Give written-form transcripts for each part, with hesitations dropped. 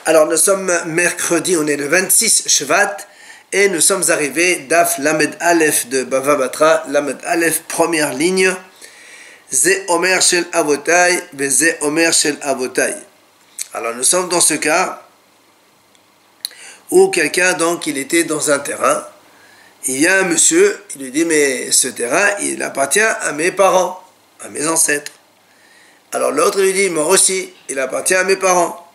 Alors nous sommes mercredi, on est le 26 Shvat et nous sommes arrivés Daf Lamed Aleph de Bava Batra, Lamed Aleph, première ligne. Ze Omer Shel Avotai, Ze Omer Shel Avotai. Alors nous sommes dans ce cas où quelqu'un, donc, il était dans un terrain. Il y a un monsieur, il lui dit, mais ce terrain, il appartient à mes parents, à mes ancêtres. Alors l'autre lui dit, moi aussi, il appartient à mes parents.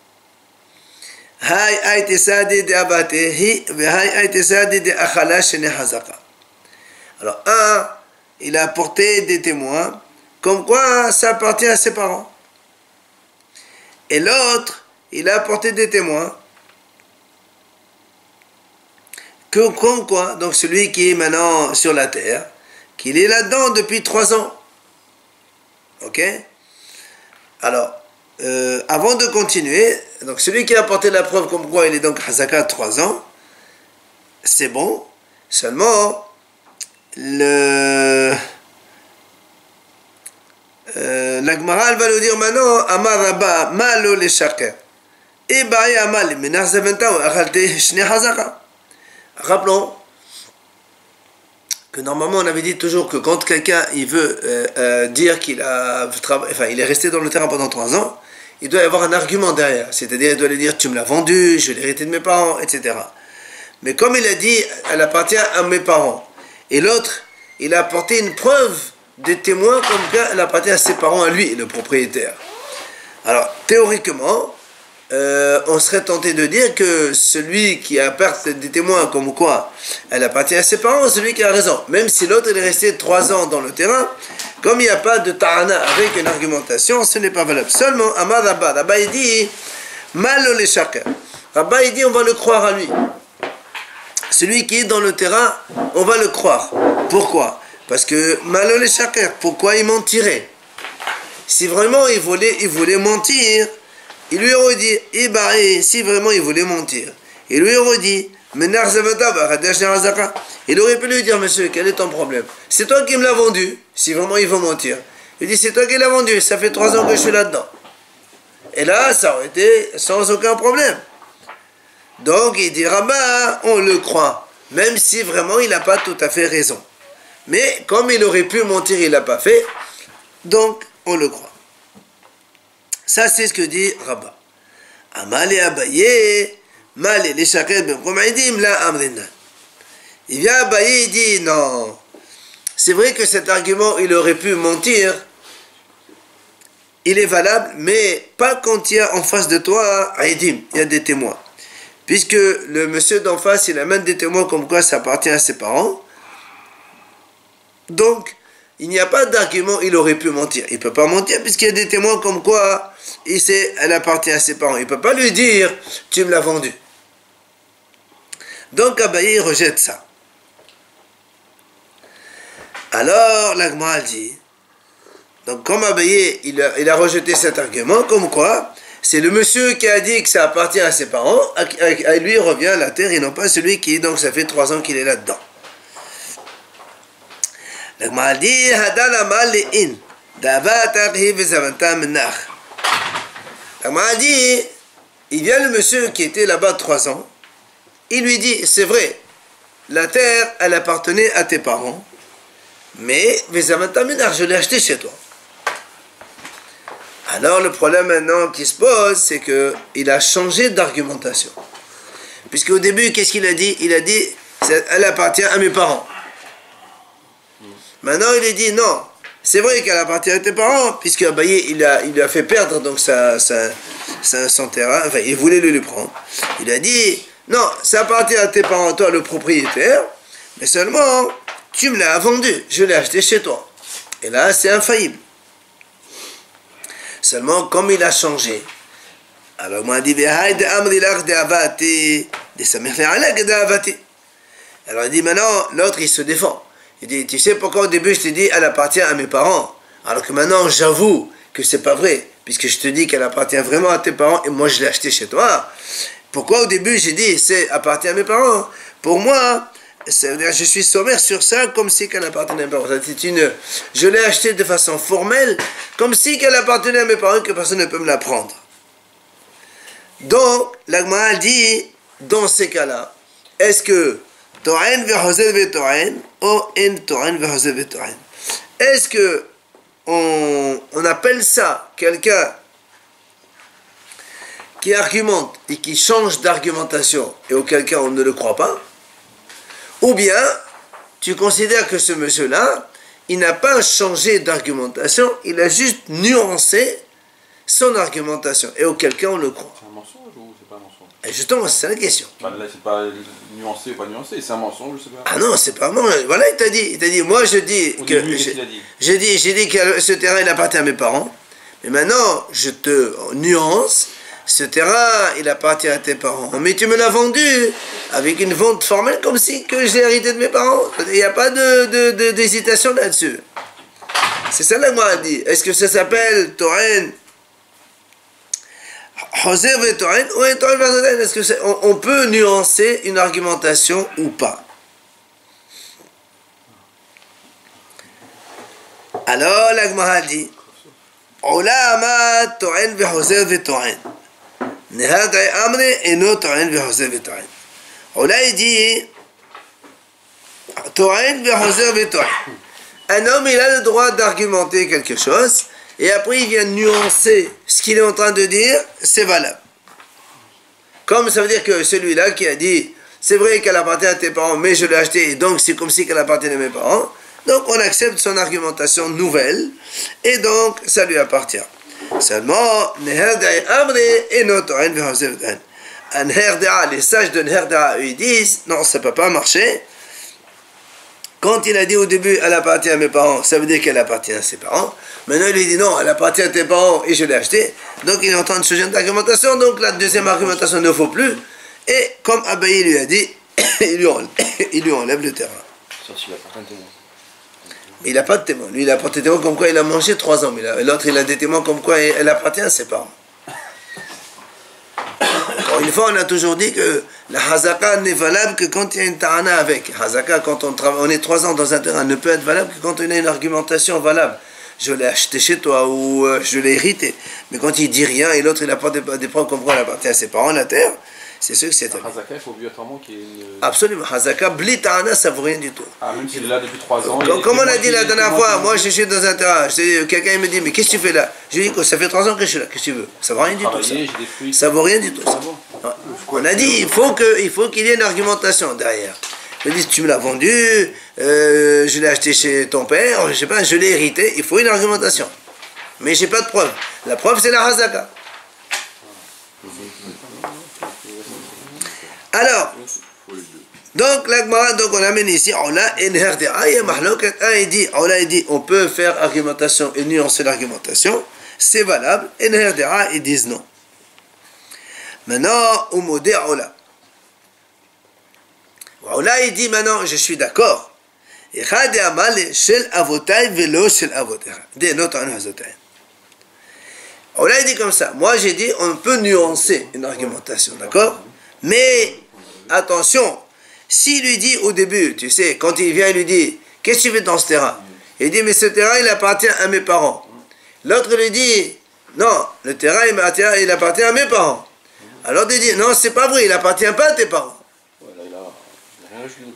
Alors un, il a apporté des témoins, comme quoi ça appartient à ses parents. Et l'autre, il a apporté des témoins, comme quoi, donc celui qui est maintenant sur la terre, qu'il est là-dedans depuis 3 ans. Ok? Alors, avant de continuer, donc celui qui a apporté la preuve comme quoi il est donc Hazaka 3 ans, c'est bon, seulement la Gemara va nous dire maintenant, Amar Rabba, Malo le Shaker, et Baye Amal, Menar Zaventa, Achalte Shne Hazaka. Rappelons que normalement on avait dit toujours que quand quelqu'un il veut dire qu'il il est resté dans le terrain pendant 3 ans, il doit y avoir un argument derrière, c'est-à-dire il doit lui dire tu me l'as vendu, je l'ai hérité de mes parents, etc. Mais comme il a dit elle appartient à mes parents, et l'autre il a apporté une preuve des témoins comme qu'elle appartient à ses parents à lui, le propriétaire. Alors théoriquement on serait tenté de dire que celui qui apporte des témoins comme quoi elle appartient à ses parents, c'est celui qui a raison. Même si l'autre est resté 3 ans dans le terrain, comme il n'y a pas de ta'ana avec une argumentation, ce n'est pas valable. Seulement, Amar Rabba, Rabba il dit, Malo le Shaker. Rabba il dit, on va le croire à lui. Celui qui est dans le terrain, on va le croire. Pourquoi? Parce que Malo le Shaker, pourquoi il mentirait? Si vraiment il voulait mentir, il lui aurait dit, si vraiment il voulait mentir, il lui aurait dit, il aurait pu lui dire, monsieur, quel est ton problème? C'est toi qui me l'as vendu, si vraiment il veut mentir. Il dit, c'est toi qui l'as vendu, ça fait 3 ans que je suis là-dedans. Et là, ça aurait été sans aucun problème. Donc, il dira, bah, on le croit, même si vraiment il n'a pas tout à fait raison. Mais comme il aurait pu mentir, il ne l'a pas fait, donc on le croit. Ça, c'est ce que dit Rabba. Amale Abaye, Male les Shaker ben Komaidim la Amrina. Il vient Abaye, il dit non. C'est vrai que cet argument, il aurait pu mentir. Il est valable, mais pas quand il y a en face de toi Aidim, il y a des témoins. Puisque le monsieur d'en face, il amène des témoins comme quoi ça appartient à ses parents. Donc, il n'y a pas d'argument, il aurait pu mentir. Il ne peut pas mentir puisqu'il y a des témoins comme quoi elle appartient à ses parents. Il ne peut pas lui dire, tu me l'as vendu. Donc Abaye rejette ça. Alors la Gemara dit, donc comme Abaye il a rejeté cet argument, comme quoi c'est le monsieur qui a dit que ça appartient à ses parents, à lui revient la terre et non pas celui qui, donc ça fait 3 ans qu'il est là-dedans. La Gemara dit, Hadala Male'in, Davatari Vezavanta Menach. La Gemara dit, il vient le monsieur qui était là-bas 3 ans, il lui dit, c'est vrai, la terre, elle appartenait à tes parents, mais Vezavanta Menach, je l'ai acheté chez toi. Alors le problème maintenant qui se pose, c'est qu'il a changé d'argumentation. Puisqu'au début, qu'est-ce qu'il a dit? Il a dit, elle appartient à mes parents. Maintenant, il a dit non, c'est vrai qu'elle appartient à tes parents, puisque Abaye, il a fait perdre donc son terrain, enfin, il voulait le lui prendre. Il a dit non, ça appartient à tes parents, toi le propriétaire, mais seulement tu me l'as vendu, je l'ai acheté chez toi. Et là, c'est infaillible. Seulement, comme il a changé, alors moi, il dit alors il dit maintenant, l'autre il se défend. Il dit, tu sais pourquoi au début je t'ai dit elle appartient à mes parents, alors que maintenant j'avoue que c'est pas vrai, puisque je te dis qu'elle appartient vraiment à tes parents et moi je l'ai acheté chez toi. Pourquoi au début j'ai dit c'est appartient à mes parents? Pour moi, je suis sommaire sur ça comme si qu'elle appartenait à mes parents. Je l'ai acheté de façon formelle, comme si qu'elle appartenait à mes parents et que personne ne peut me la prendre. Donc, l'Agmara dit, dans ces cas-là, est-ce que To'en ve'hozel ve'to'en ou en To'en ve'hozel ve'to'en? Est-ce que on appelle ça quelqu'un qui argumente et qui change d'argumentation et auquel cas on ne le croit pas? Ou bien, tu considères que ce monsieur-là, il n'a pas changé d'argumentation, il a juste nuancé son argumentation, et auquel cas on le croit. C'est un mensonge ou c'est pas un mensonge? Et justement, c'est ça la question. Là, c'est pas nuancé ou pas nuancé, c'est un mensonge, c'est pas... Ah non, c'est pas bon. Voilà, il t'a dit, moi je dis Au que... début, qu'est-ce qu'il a dit? J'ai dit que ce terrain, il appartient à mes parents, mais maintenant, je te nuance, ce terrain, il appartient à tes parents. Mais tu me l'as vendu avec une vente formelle comme si que je l'ai hérité de mes parents. Il n'y a pas d'hésitation là-dessus. C'est ça là que moi dit. Est-ce que ça s'appelle To'en Hozer ve'to'en ou en To'en ve'to'en? Est-ce que on peut nuancer une argumentation ou pas? Alors la Gemara dit Ola ama To'en ve'hozer ve'to'en. Nehad amre eno To'en ve'hozer ve'to'en. Ola il dit To'en ve'hozer ve'to'en. Un homme, il a le droit d'argumenter quelque chose, et après il vient nuancer ce qu'il est en train de dire, c'est valable. Comme ça veut dire que celui-là qui a dit, c'est vrai qu'elle appartient à tes parents, mais je l'ai acheté, et donc c'est comme si qu'elle appartenait à mes parents, donc on accepte son argumentation nouvelle, et donc ça lui appartient. Seulement, un herda, les sages de herda, ils disent, non, ça ne peut pas marcher. Quand il a dit au début, elle appartient à mes parents, ça veut dire qu'elle appartient à ses parents. Maintenant, il lui dit non, elle appartient à tes parents et je l'ai acheté. Donc, il est en train de changer d'argumentation. Donc, la deuxième argumentation ne faut plus. Et comme Abaye lui a dit, il lui enlève le terrain. Sauf s'il a pas un témoin. Il n'a pas de témoin. Lui, il a pas de témoin comme quoi il a mangé 3 ans. Mais l'autre, il a des témoins comme quoi elle appartient à ses parents. Encore une fois, on a toujours dit que la hazaka n'est valable que quand il y a une ta'ana avec. Hazaka, quand on est 3 ans dans un terrain, ne peut être valable que quand on a une argumentation valable. Je l'ai acheté chez toi ou je l'ai hérité. Mais quand il dit rien et l'autre il n'a pas des preuves comme quoi il appartient à ses parents, la terre, c'est sûr que c'est... Hazaka, il faut obligatoirement qu'il y ait une... Absolument. Hazaka, bli ta'ana, ça ne vaut rien du tout. Ah, même s'il est là depuis 3 ans... Comme on a dit la dernière fois, moi je suis dans un terrain, quelqu'un me dit, mais qu'est-ce que tu fais là? Je lui dis que ça fait 3 ans que je suis là, qu'est-ce que tu veux? Ça ne vaut rien du tout. Ça. Ça vaut rien du tout. Ça. On a dit, il faut qu'il y ait une argumentation derrière. Je dis, tu me l'as vendu, je l'ai acheté chez ton père, je sais pas, je l'ai hérité, il faut une argumentation. Mais j'ai pas de preuve. La preuve c'est la hazaka. Alors, donc l'Agmara, donc on amène ici, il dit, on peut faire argumentation et nuancer l'argumentation, c'est valable, et ils disent non. Maintenant, Umodé Ola. Ola, il dit maintenant, je suis d'accord. Ola, il dit comme ça. Moi, j'ai dit, on peut nuancer une argumentation, d'accord? Mais, attention, s'il lui dit au début, tu sais, quand il vient, il lui dit, qu'est-ce que tu fais dans ce terrain? Il dit, mais ce terrain, il appartient à mes parents. L'autre lui dit, non, le terrain, il appartient à mes parents. Alors il dit, non, c'est pas vrai, il n'appartient pas à tes parents.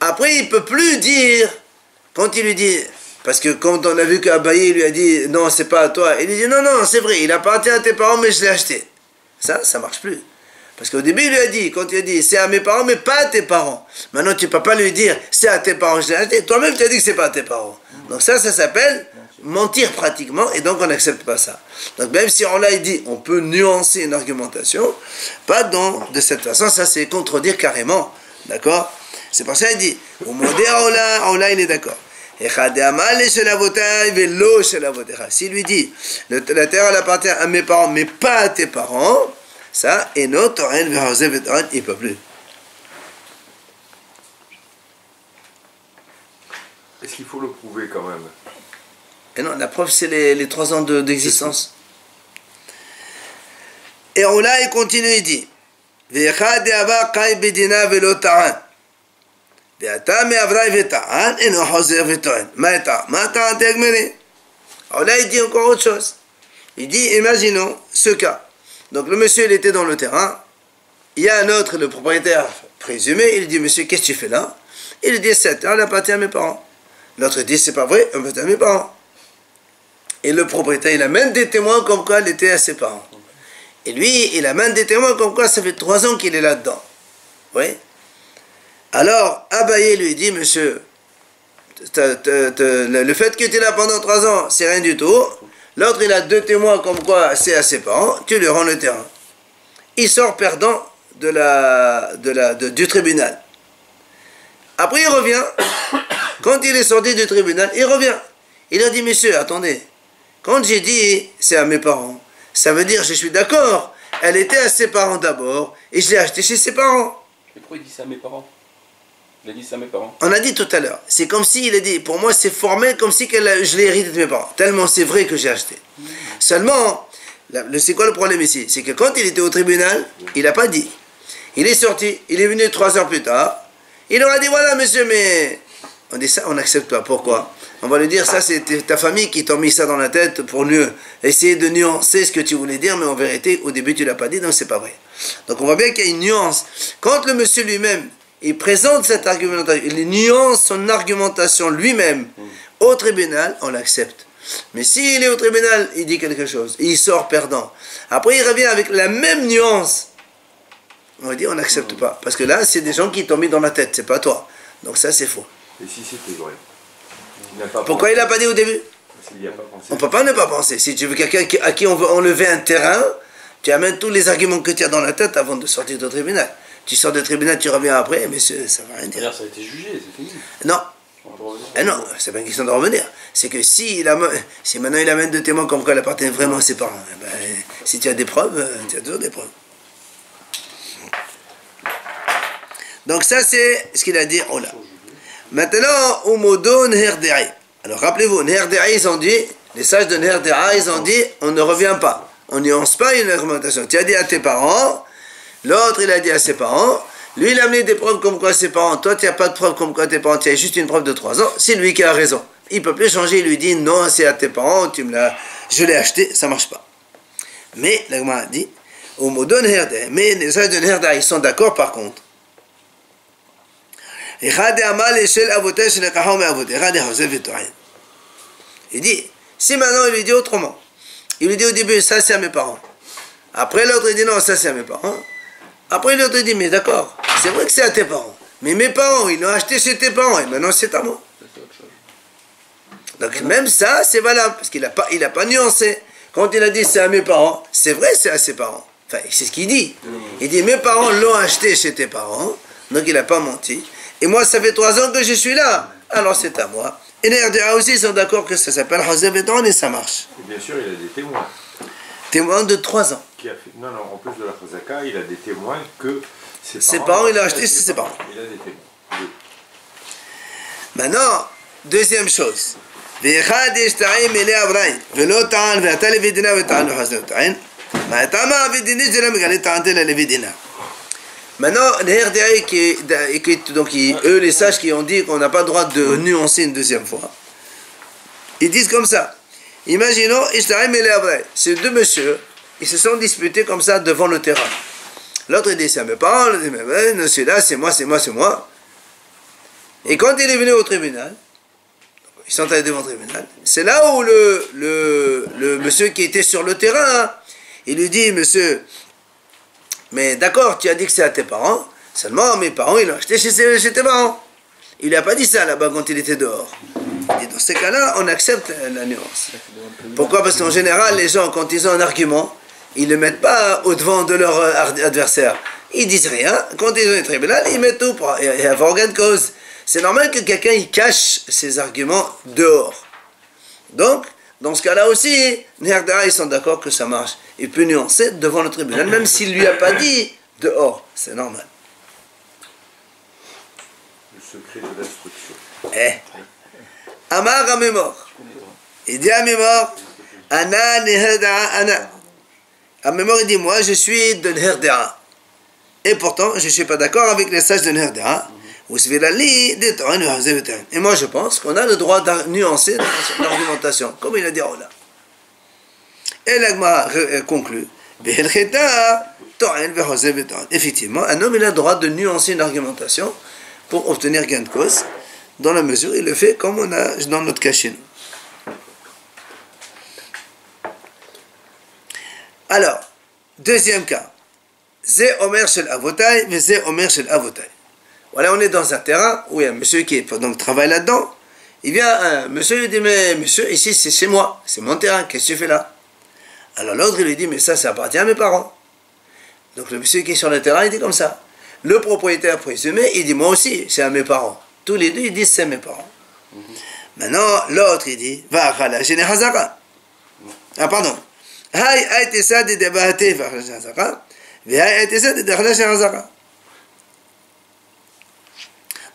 Après, il ne peut plus dire, quand il lui dit, parce que quand on a vu qu'Abaye lui a dit, non, c'est pas à toi, il lui dit, non, non, c'est vrai, il appartient à tes parents, mais je l'ai acheté. Ça ne marche plus. Parce qu'au début, il lui a dit, quand il a dit, c'est à mes parents, mais pas à tes parents. Maintenant, tu ne peux pas lui dire, c'est à tes parents, je l'ai acheté. Toi-même, tu as dit que c'est pas à tes parents. Donc ça s'appelle mentir pratiquement, et donc on n'accepte pas ça. Donc même si on l'a dit, on peut nuancer une argumentation, pas de cette façon, ça c'est contredire carrément. D'accord? C'est pour ça qu'il dit, au monde Allah, il est d'accord. S'il lui dit, la terre elle appartient à mes parents, mais pas à tes parents, ça, et notre il ne peut plus. Est-ce qu'il faut le prouver quand même? Et non, la preuve c'est les 3 ans d'existence. Et là il continue, il dit, alors là, il dit encore autre chose. Il dit, imaginons ce cas. Donc le monsieur, il était dans le terrain, il y a un autre, le propriétaire présumé, il dit, monsieur, qu'est-ce que tu fais là? Il dit, cette terre, elle appartient à mes parents. L'autre dit, c'est pas vrai, elle appartient à mes parents. Et le propriétaire, il amène des témoins comme quoi elle était à ses parents. Et lui, il amène des témoins comme quoi ça fait 3 ans qu'il est là-dedans. Oui. Alors, Abaye lui dit, monsieur, le fait que tu es là pendant 3 ans, c'est rien du tout. L'autre, il a 2 témoins comme quoi c'est à ses parents, tu lui rends le terrain. Il sort perdant du tribunal. Après, il revient. Quand il est sorti du tribunal, il revient. Il a dit, monsieur, attendez, quand j'ai dit c'est à mes parents, ça veut dire je suis d'accord, elle était à ses parents d'abord, et je l'ai achetée chez ses parents. Et pourquoi il dit ça à mes parents? Il a dit ça à mes parents. On a dit tout à l'heure, c'est comme s'il a dit, pour moi c'est formel comme si je l'ai hérité de mes parents, tellement c'est vrai que j'ai acheté. Seulement, c'est quoi le problème ici? C'est que quand il était au tribunal, il n'a pas dit. Il est sorti, il est venu 3 heures plus tard, il leur a dit, voilà monsieur, mais... On dit ça, on n'accepte pas. Pourquoi? On va lui dire, ça c'est ta famille qui t'a mis ça dans la tête pour mieux essayer de nuancer ce que tu voulais dire, mais en vérité, au début tu l'as pas dit, donc c'est pas vrai. Donc on voit bien qu'il y a une nuance. Quand le monsieur lui-même, il présente cette argumentation, il nuance son argumentation lui-même au tribunal, on l'accepte. Mais s'il est au tribunal, il dit quelque chose, il sort perdant. Après il revient avec la même nuance. On va dire, on n'accepte pas. Parce que là, c'est des gens qui t'ont mis dans la tête, c'est pas toi. Donc ça, c'est faux. Et si c'était vrai? Pourquoi il n'a pas dit au début? S'il n'y a pas pensé. On ne peut pas ne pas penser. Si tu veux quelqu'un à qui on veut enlever un terrain, tu amènes tous les arguments que tu as dans la tête avant de sortir du tribunal. Tu sors du tribunal, tu reviens après, mais ça ne va rien dire. Ça a été jugé, c'est fini. Non. Non, c'est pas une question de revenir. C'est que si maintenant il amène 2 témoins comme quoi elle appartient vraiment à ses parents, si tu as des preuves, tu as toujours des preuves. Donc ça c'est ce qu'il a dit. Oh là. Maintenant, Umodon Herdei. Alors rappelez-vous, Neherdei, ils ont dit, les sages de Neherdei, ils ont dit, on ne revient pas. On ne nuance pas une argumentation. Tu as dit à tes parents, l'autre il a dit à ses parents, lui il a amené des preuves comme quoi ses parents, toi tu n'as pas de preuves comme quoi tes parents, tu as juste une preuve de 3 ans, c'est lui qui a raison. Il ne peut plus changer, il lui dit, non, c'est à tes parents, je l'ai acheté, ça ne marche pas. Mais, l'Agma a dit, Umodon Herdei, mais les sages de Neherdei, ils sont d'accord par contre. Il dit, si maintenant il lui dit autrement, il lui dit au début, ça c'est à mes parents. Après l'autre il dit non, ça c'est à mes parents. Après l'autre il dit, mais d'accord, c'est vrai que c'est à tes parents. Mais mes parents, ils l'ont acheté chez tes parents et maintenant c'est à moi. Donc même ça, c'est valable, parce qu'il n'a pas nuancé. Quand il a dit c'est à mes parents, c'est vrai c'est à ses parents. Enfin, c'est ce qu'il dit. Il dit, mes parents l'ont acheté chez tes parents, donc il n'a pas menti. Et moi, ça fait 3 ans que je suis là. Alors c'est à moi. Et les RDA aussi, ils sont d'accord que ça s'appelle Hazeh Vedron et ça marche. Et bien sûr, il a des témoins. Témoin de 3 ans. Non, en plus de la Chazaka, il a des témoins que ses parents, il a acheté chez ses parents. Il a des témoins. Oui. Maintenant, deuxième chose. Maintenant, les RDA, donc eux, les sages qui ont dit qu'on n'a pas le droit de nuancer une deuxième fois, ils disent comme ça. Imaginons, ces 2 messieurs, ils se sont disputés comme ça devant le terrain. L'autre dit, c'est à mes parents, l'autre dit, mais celui-là, c'est moi, c'est moi, c'est moi. Et quand il est venu au tribunal, ils sont allés devant le tribunal, c'est là où le monsieur qui était sur le terrain, il lui dit, monsieur, mais d'accord, tu as dit que c'est à tes parents, seulement mes parents, ils l'ont acheté chez tes parents. Il n'a pas dit ça là-bas quand il était dehors. Et dans ces cas-là, on accepte la nuance. Pourquoi? Parce qu'en général, les gens, quand ils ont un argument, ils ne le mettent pas au-devant de leur adversaire. Ils disent rien. Quand ils ont un tribunal, ils mettent tout pour avoir gain de cause. C'est normal que quelqu'un il cache ses arguments dehors. Donc, dans ce cas-là aussi, les RDA, ils sont d'accord que ça marche. Il peut nuancer devant le tribunal, même s'il ne lui a pas dit dehors. C'est normal. Le secret de l'instruction. Amar à mémoire. Il dit à mémoire, Ana Neherdea Ana. À mémoire, il dit, moi, je suis de Neherdea. Et pourtant, je ne suis pas d'accord avec les sages de Neherdea. Et moi, je pense qu'on a le droit de nuancer l'argumentation, comme il a dit là. Et l'Agma conclut, Effectivement, un homme il a le droit de nuancer une argumentation pour obtenir gain de cause, dans la mesure où il le fait comme on a dans notre cas chez nous. Alors, deuxième cas. Zé Omer Shel Avotai, mais Zé Omer Shel Avotai. Voilà, on est dans un terrain où il y a un monsieur qui donc, travaille là-dedans. Il vient, un monsieur lui dit, mais monsieur, ici c'est chez moi, c'est mon terrain, qu'est-ce que tu fais là? Alors l'autre il lui dit, mais ça appartient à mes parents. Donc le monsieur qui est sur le terrain, il dit comme ça. Le propriétaire présumé, il dit, moi aussi, c'est à mes parents. Tous les deux, ils disent, c'est mes parents. Maintenant, l'autre, il dit, va à la Hazaka. Ah, pardon. Hay aïté ça de débatté va à la Hazaka. Ve hay aïté ça de débatté Hazaka.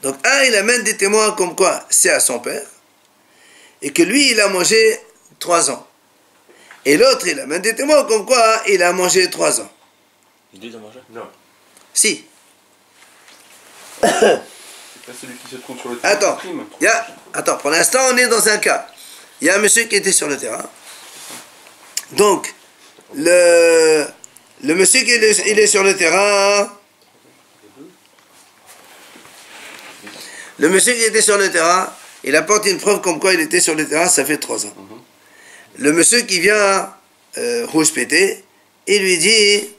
Donc, un, il amène des témoins comme quoi c'est à son père, et que lui, il a mangé 3 ans. Et l'autre, il amène des témoins comme quoi il a mangé 3 ans. Il dit de manger? Non. Si. C'est pas celui qui se trouve sur le terrain. Attends, pour l'instant, on est dans un cas. Il y a un monsieur qui était sur le terrain. Donc, le monsieur qui il est sur le terrain. Le monsieur qui était sur le terrain, il apporte une preuve comme quoi il était sur le terrain, ça fait 3 ans. Le monsieur qui vient rouge pété, il lui dit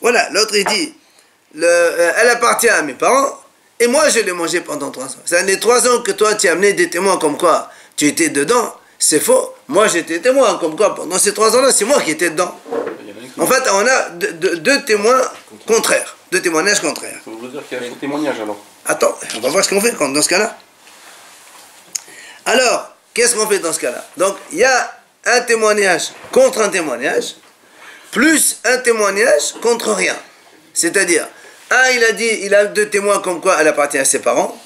voilà, l'autre il dit elle appartient à mes parents et moi je l'ai mangé pendant 3 ans. C'est les 3 ans que toi tu as amené des témoins comme quoi tu étais dedans, c'est faux. Moi j'étais témoin comme quoi pendant ces 3 ans là c'est moi qui étais dedans. En fait on a deux témoins contraires, 2 témoignages contraires. Ça veut dire qu'il y a un témoignage alors. Attends, on va voir ce qu'on fait dans ce cas-là. Alors, qu'est-ce qu'on fait dans ce cas-là? Donc, il y a un témoignage contre un témoignage, plus un témoignage contre rien. C'est-à-dire, un, il a dit, il a 2 témoins comme quoi elle appartient à ses parents,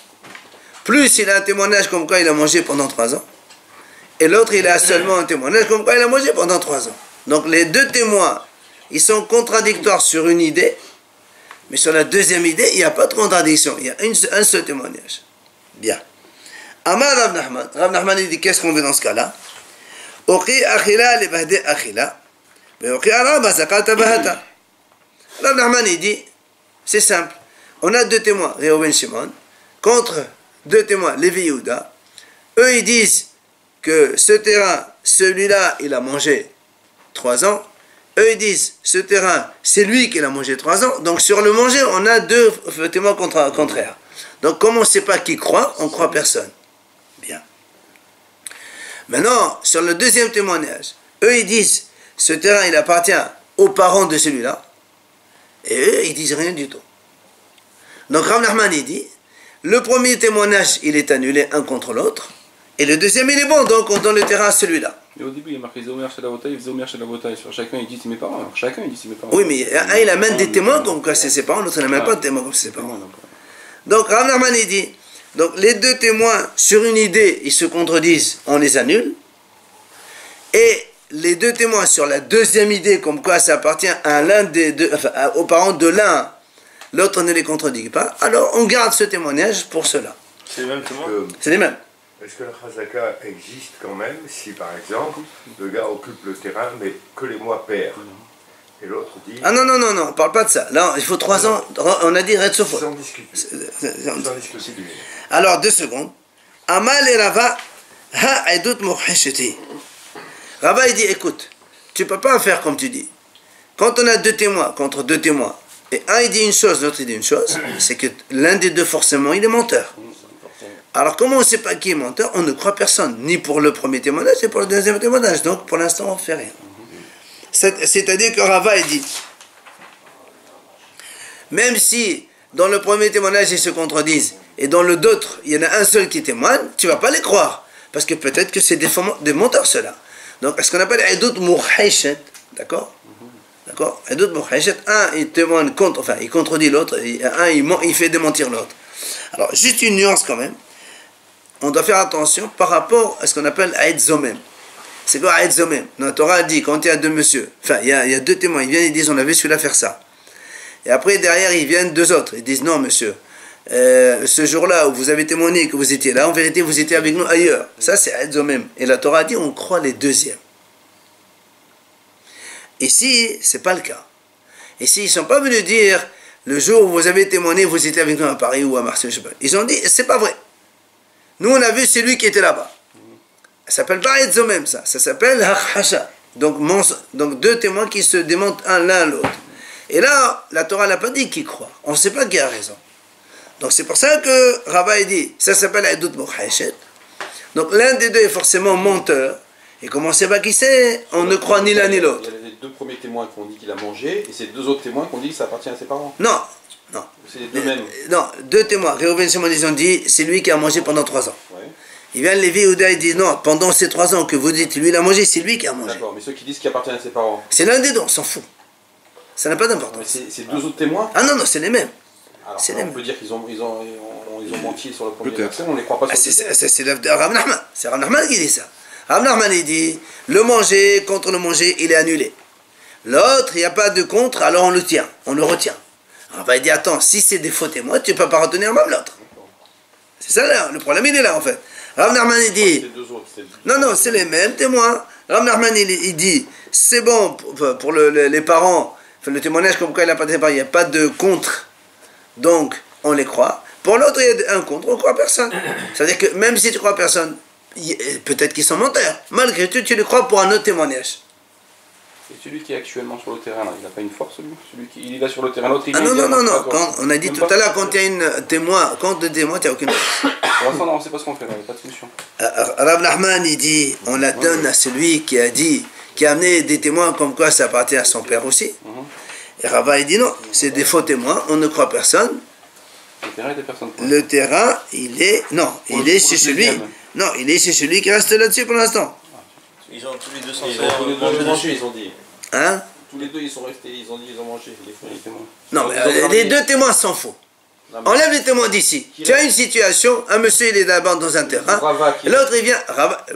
plus il a un témoignage comme quoi il a mangé pendant 3 ans, et l'autre, il a seulement un témoignage comme quoi il a mangé pendant 3 ans. Donc, les 2 témoins, ils sont contradictoires sur une idée, mais sur la deuxième idée, il n'y a pas de contradiction, il y a un seul témoignage. Bien. Amar Rav Nachman il dit qu'est-ce qu'on veut dans ce cas-là? Oqi akhila li bahdi akhila, mais oqi araba zakata bahata. Rav Nachman il dit c'est simple. On a 2 témoins, Reuven Shimon, contre 2 témoins, Lévi Yehuda. Eux ils disent que ce terrain, celui-là, il a mangé 3 ans. Eux ils disent ce terrain, c'est lui qui l'a mangé 3 ans. Donc sur le manger, on a 2 témoins contraires. Donc comme on ne sait pas qui croit, on ne croit personne. Bien. Maintenant, sur le deuxième témoignage, eux ils disent ce terrain il appartient aux parents de celui-là, et eux ils disent rien du tout. Donc Rav Nachman il dit le premier témoignage il est annulé un contre l'autre, et le deuxième il est bon, donc on donne le terrain à celui-là. Mais au début il y a marqué Zomer chez la Votaï, Zomer chez la Votaï. Sur chacun il dit c'est mes parents, alors chacun il dit c'est mes parents. Oui, mais un il amène des témoins comme quoi c'est ses parents, l'autre il n'amène pas de témoins comme ses parents. Donc Rav Nachman il dit donc les 2 témoins sur une idée ils se contredisent, on les annule, et les 2 témoins sur la deuxième idée comme quoi ça appartient à l'un des 2, enfin aux parents de l'un, l'autre ne les contredit pas, alors on garde ce témoignage pour cela. C'est les mêmes témoins. C'est les mêmes. Est-ce que la Chazaka existe quand même si par exemple le gars occupe le terrain mais que les mois pairs? Et l'autre dit... Ah non, on parle pas de ça. Là, il faut 3 ans, on a dit Red Sofot. Sans discuter. Sans discuter. Alors, 2 secondes. Amal et Rava, ha edut mukhishati. Rava, il dit, écoute, tu peux pas faire comme tu dis. Quand on a 2 témoins contre 2 témoins, et un il dit une chose, l'autre il dit une chose, c'est que l'un des 2 forcément, il est menteur. Alors, comment on ne sait pas qui est menteur? On ne croit personne, ni pour le premier témoignage, ni pour le deuxième témoignage. Donc, pour l'instant, on ne fait rien. C'est-à-dire que Rava il dit, même si dans le premier témoignage ils se contredisent, et dans le d'autre il y en a un seul qui témoigne, tu ne vas pas les croire, parce que peut-être que c'est des menteurs ceux-là. Donc, ce qu'on appelle Edut Murhayshet, d'accord? D'accord? Edut Murhayshet, un il témoigne contre, enfin il contredit l'autre, un il fait démentir l'autre. Alors, juste une nuance quand même, on doit faire attention par rapport à ce qu'on appelle Aïd Zomem. C'est quoi Aïd Zomem? La Torah dit, quand il y a 2 messieurs, enfin il y a 2 témoins, ils viennent, ils disent on a vu celui-là faire ça. Et après derrière ils viennent 2 autres, ils disent non monsieur, ce jour-là où vous avez témoigné que vous étiez là, en vérité vous étiez avec nous ailleurs. Ça c'est Aïd Zomem. Et la Torah dit on croit les deuxièmes. Ici, c'est pas le cas. Ici, ils ne sont pas venus dire le jour où vous avez témoigné, vous étiez avec nous à Paris ou à Marseille, je sais pas. Ils ont dit c'est pas vrai. Nous on a vu celui qui était là-bas. Ça s'appelle pas Aïd Zomem, ça s'appelle Hachasha. Donc deux témoins qui se démentent l'un à l'autre. Et là, la Torah n'a pas dit qui croit. On ne sait pas qui a raison. Donc c'est pour ça que Rabbi dit, ça s'appelle Aïdout Mokhaychet. Donc l'un des deux est forcément menteur. Et comme on ne sait pas qui c'est, on ne croit ni l'un ni l'autre. Il y a les deux premiers témoins qui ont dit qu'il a mangé, et c'est deux autres témoins qui ont dit que ça appartient à ses parents. Non, non. C'est les deux mêmes. Non, deux témoins. Réhouven et Shimon, ils ont dit, c'est lui qui a mangé pendant 3 ans. Ouais. Il vient Lévi et Ouda, il dit, non, pendant ces 3 ans que vous dites, lui il a mangé, c'est lui qui a mangé. D'accord, mais ceux qui disent qu'il appartient à ses parents. C'est l'un des deux, on s'en fout. Ça n'a pas d'importance. C'est deux autres témoins. Ah non, non, c'est les mêmes. Alors, C'est on les mêmes. peut dire qu'ils ont menti sur le premier verset, on ne les croit pas sur le deuxième. C'est Rav Nachman. C'est Rav Nachman qui dit ça. Rav Nachman, il dit, le manger contre le manger, il est annulé. L'autre, il n'y a pas de contre, alors on le tient, on le retient. Alors, on va dire, attends, si c'est des faux témoins, tu ne peux pas retenir même l'autre. C'est ça là, le problème il est là en fait. Rav Nachman, il dit, C'est deux autres. non, non, c'est les mêmes témoins. Rav Nachman, il dit, c'est bon pour les parents, le témoignage comme quoi il n'a pas de parents, il n'y a pas de contre, donc on les croit. Pour l'autre, il y a un contre, on ne croit personne. C'est-à-dire que même si tu crois personne, peut-être qu'ils sont menteurs. Malgré tout, tu les crois pour un autre témoignage. Et celui qui est actuellement sur le terrain, là, il n'a pas une force, lui celui qui il va sur le terrain, l'autre il Ah vient, non, il non, dit, non, non. pas, Quand on a dit Même tout pas. à l'heure, quand il y a une témoin, quand deux témoins, tu n'as aucune force. Pour l'instant, non, on ne sait pas ce qu'on fait, là, il n'y a pas de solution. Rav Nachman, il dit, on la donne à celui qui a dit, qui a amené des témoins comme quoi ça appartient à son père aussi. Et Rava, il dit non, c'est des faux témoins, on ne croit personne. Le terrain est des personnes. Le terrain, il est, non, il est chez celui, non, il est chez celui qui reste là-dessus pour l'instant. Ils ont tous les deux Ils censés ont tous les deux manger mangé, dessus. ils ont dit. Hein? Tous les deux, ils sont restés, ils ont dit, ils ont mangé, les témoins. Non, Ils ont mais travaillé. les deux témoins sont faux. Non, mais- Enlève les témoins d'ici. Tu as une situation, un monsieur il est d'abord dans un terrain, Rava qui- l'autre il vient,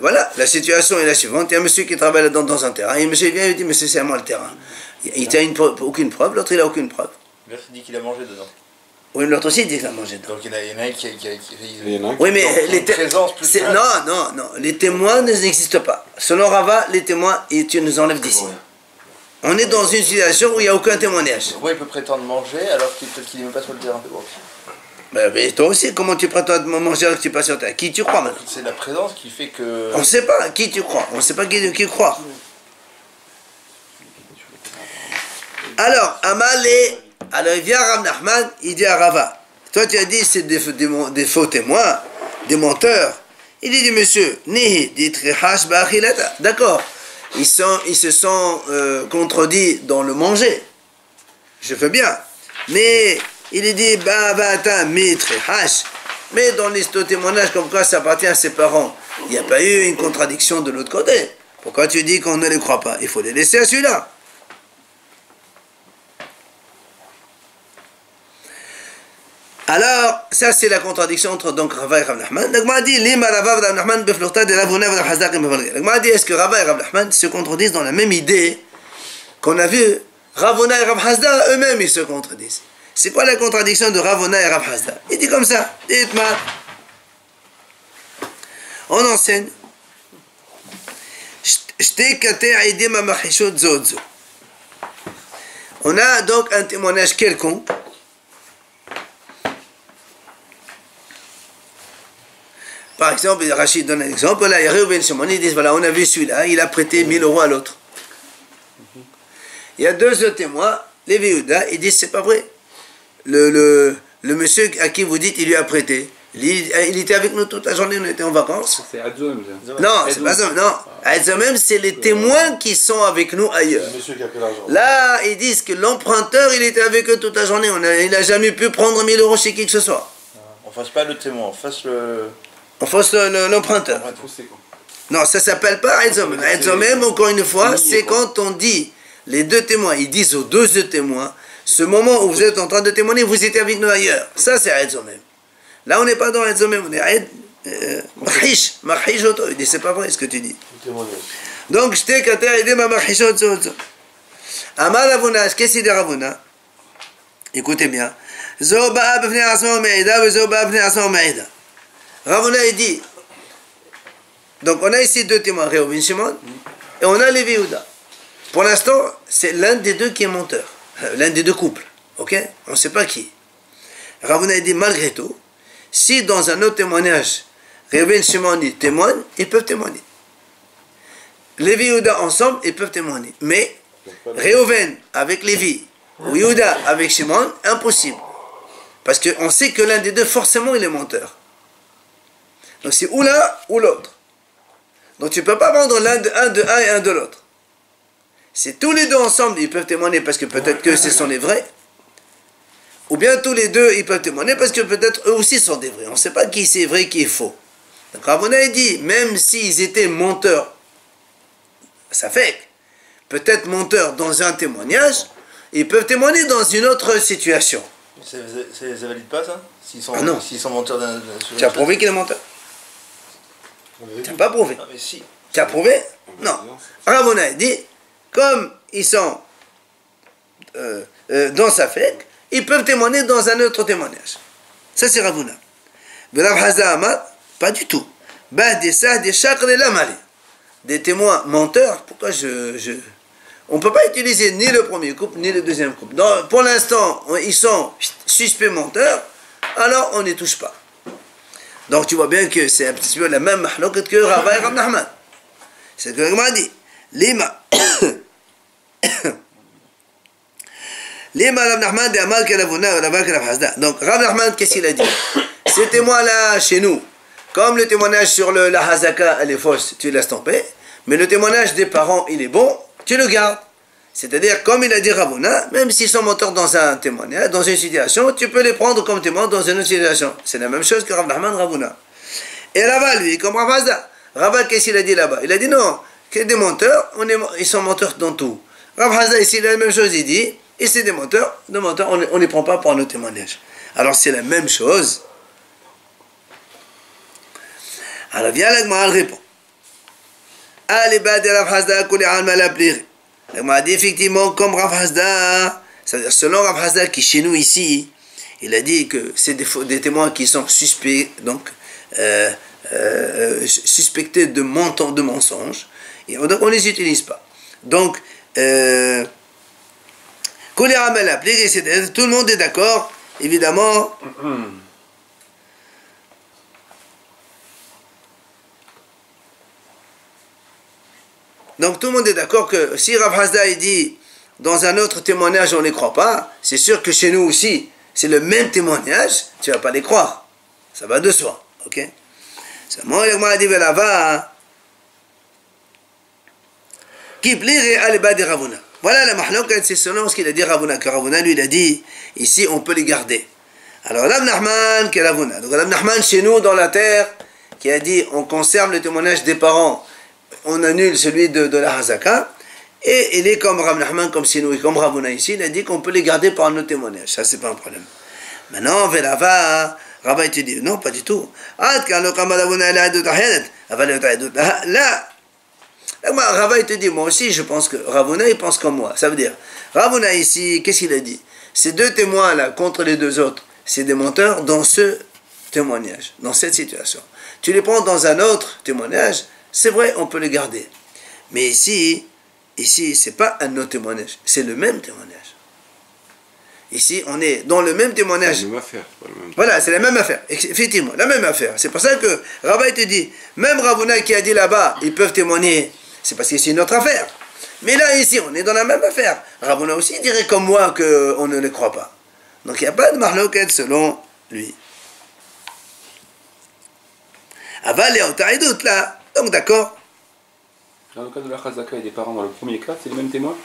voilà, la situation est la suivante, il y a un monsieur qui travaille là-dedans dans un terrain, et le monsieur vient et il dit, monsieur c'est à moi le terrain. Il n'a aucune preuve, l'autre il n'a aucune preuve. L'autre dit qu'il a mangé dedans. Oui, mais l'autre aussi il dit qu'il a mangé dedans. Donc il y en a un qui Il y en a un qui- Oui, mais Donc, les présence plus c'est- un. non, non, non, les témoins n'existent pas. Selon Rava, les témoins, et tu nous enlèves d'ici. On est dans une situation où il n'y a aucun témoignage. Pourquoi il peut prétendre manger alors qu'il peut-être qu'il n'est même pas sur le terrain? Mais toi aussi, comment tu prétends manger alors que tu n'es pas sur terre? Qui tu crois maintenant? C'est la présence qui fait que. On ne sait pas qui tu crois. On ne sait pas qui croit. Alors, Amal est. Alors il vient Rav Nachman, il dit à Rava, toi tu as dit c'est des faux témoins, des menteurs. Il dit monsieur, Nihi, dit Trihash Ba'achilata. D'accord, ils se sont contredits dans le manger. Je fais bien. Mais il dit Ba'avata mi Trihash. Mais dans l'histoire témoignage comme quoi ça appartient à ses parents, il n'y a pas eu une contradiction de l'autre côté. Pourquoi tu dis qu'on ne les croit pas? Il faut les laisser à celui-là. Alors, ça c'est la contradiction entre donc Rava et Rav Nachman. Donc, m'a dit, Lima Rava et Rav Nachman beflurta de Ravuna et Rav Hazdak et Mevalgel. Donc, m'a dit, est-ce que Rava et Rav Nachman se contredisent dans la même idée qu'on a vu Ravuna et Rav Hazdak eux-mêmes ils se contredisent. C'est quoi la contradiction de Ravuna et Rav Hazdak? Il dit comme ça, dites-moi. On enseigne. On a donc un témoignage quelconque. Par exemple, Rachid donne un exemple, là, Réhouven et Shimon, ils disent, voilà, on a vu celui-là, il a prêté 1000 euros à l'autre. Il y a deux autres témoins, les Yehuda, ils disent, c'est pas vrai. Le monsieur à qui vous dites, il lui a prêté, il était avec nous toute la journée, on était en vacances. C'est Adzom. Non, c'est pas ça, non. Même c'est les témoins qui sont avec nous ailleurs. Le monsieur qui a pris l'argent. Là, ils disent que l'emprunteur, il était avec eux toute la journée, il n'a jamais pu prendre 1000 euros chez qui que ce soit. On fasse pas le témoin, on fasse le. On fausse l'emprunteur. Faussé, quoi. Non, ça s'appelle pas Aïdzom. Aïdzom même, encore une fois, c'est quand on dit, les deux témoins, ils disent aux deux témoins, ce moment où vous êtes en train de témoigner, vous étiez avec nous ailleurs. Ça, c'est Aïdzom même. Là, on n'est pas dans Aïdzom même, on est Aïd... Machish Oto. Il dit, c'est pas vrai ce que tu dis. Donc, je t'ai qu'à t'aider ma Machish Oto. Amar Ravuna, qu'est-ce qu'il dit Ravuna? Écoutez bien. Zoba b'fnei asma me'ida, ve zoba b'fnei asma me'ida. Ravuna il dit, donc on a ici deux témoins, Réhouven Shimon, et on a Lévi Yehuda. Pour l'instant, c'est l'un des deux qui est monteur, l'un des deux couples, ok? On ne sait pas qui. Ravuna il dit, malgré tout, si dans un autre témoignage, Réhouven Shimon témoignent, ils peuvent témoigner. Lévi et Yehuda ensemble, ils peuvent témoigner. Mais Réhouven avec Lévi, ou Yehuda avec Shimon, impossible. Parce qu'on sait que l'un des deux, forcément, il est menteur. Donc c'est ou l'un ou l'autre. Donc tu ne peux pas prendre un de un et un de l'autre. C'est tous les deux ensemble, ils peuvent témoigner parce que peut-être que ce sont les vrais. Ou bien tous les deux, ils peuvent témoigner parce que peut-être eux aussi sont des vrais. On ne sait pas qui c'est vrai, qui est faux. Donc Ravuna dit, même s'ils étaient menteurs, ça fait peut-être menteurs dans un témoignage, ils peuvent témoigner dans une autre situation. Ça valide pas ça? Ah non. S'ils sont menteurs d'un... Tu as prouvé qu'il est menteur? Tu n'as pas prouvé. Non mais si. Tu as prouvé? Non. Ravuna dit, comme ils sont dans sa fête, ils peuvent témoigner dans un autre témoignage. Ça c'est Ravuna. Mais Rav Hazda Amar, pas du tout. Des témoins menteurs, pourquoi on ne peut pas utiliser ni le premier couple, ni le deuxième couple. Donc, pour l'instant, ils sont suspects menteurs, alors on ne les touche pas. Donc tu vois bien que c'est un petit peu la même mahlokat que Rava et Rav Nachman. C'est ce que Ragma dit. Lima. Lima Rav Nachman de Amal Keravuna, Rava Kerav Hazda. Donc Rav Nachman, qu'est-ce qu'il a dit? Ces témoins-là, chez nous, comme le témoignage sur la Hazaka, elle est fausse, tu laisses tomber. Mais le témoignage des parents, il est bon, tu le gardes. C'est-à-dire, comme il a dit Ravuna, même s'ils sont menteurs dans un témoignage, dans une situation, tu peux les prendre comme témoins dans une autre situation. C'est la même chose que Rav Nachman, Ravuna. Et Rava, lui, comme Rav Hazda. Rava, qu'est-ce qu'il a dit là-bas? Il a dit non, que des menteurs, ils sont menteurs dans tout. Rav Hazda, ici, il a la même chose, il dit, et c'est des menteurs, on ne les prend pas pour nos témoignages. Alors c'est la même chose. Alors viens la Gemara répond. de Rav Hazda kuli alma la pliri. La Gemara dit effectivement comme Rav Hazda, c'est-à-dire selon Rav Hazda qui chez nous ici, il a dit que c'est des témoins qui sont suspects, donc suspectés de mensonges, et donc on ne les utilise pas. Donc kuli alma la pliri, c'est-à-dire tout le monde est d'accord, évidemment. Donc tout le monde est d'accord que si Rav Hazda il dit dans un autre témoignage on ne les croit pas, c'est sûr que chez nous aussi c'est le même témoignage, tu ne vas pas les croire. Ça va de soi, ok? Seulement il m'a dit là-bas qui plairait à l'ébat de Ravuna. Voilà la mahlokat, c'est selon ce qu'il a dit Ravuna, que Ravuna lui il a dit ici on peut les garder. Alors Rav Nachman qui est Ravuna. Donc Rav Nachman chez nous dans la terre qui a dit on conserve le témoignage des parents, on annule celui de la Hazaka, et il est comme Rav Nachman, comme Sinou, et comme Ravuna ici, il a dit qu'on peut les garder par nos témoignages, ça c'est pas un problème. Maintenant, Rava il te dit, non, pas du tout. Là, Rava il te dit, moi aussi je pense que Ravuna il pense comme moi, ça veut dire, Ravuna ici, qu'est-ce qu'il a dit? Ces deux témoins là, contre les deux autres, c'est des menteurs dans ce témoignage, dans cette situation. Tu les prends dans un autre témoignage, c'est vrai, on peut les garder. Mais ici, c'est pas un autre témoignage, c'est le même témoignage. Ici, on est dans le même témoignage. C'est la même affaire. Pas le même. Voilà, c'est la même affaire. Effectivement, la même affaire. C'est pour ça que Rava te dit, même Ravuna qui a dit là-bas, ils peuvent témoigner, c'est parce que c'est une autre affaire. Mais là, ici, on est dans la même affaire. Ravuna aussi dirait comme moi qu'on ne les croit pas. Donc il n'y a pas de mahloket selon lui. Aval et Otaïdout là. Donc d'accord. Dans le cas de la Hazaka et des parents, dans le premier cas, c'est les mêmes témoins?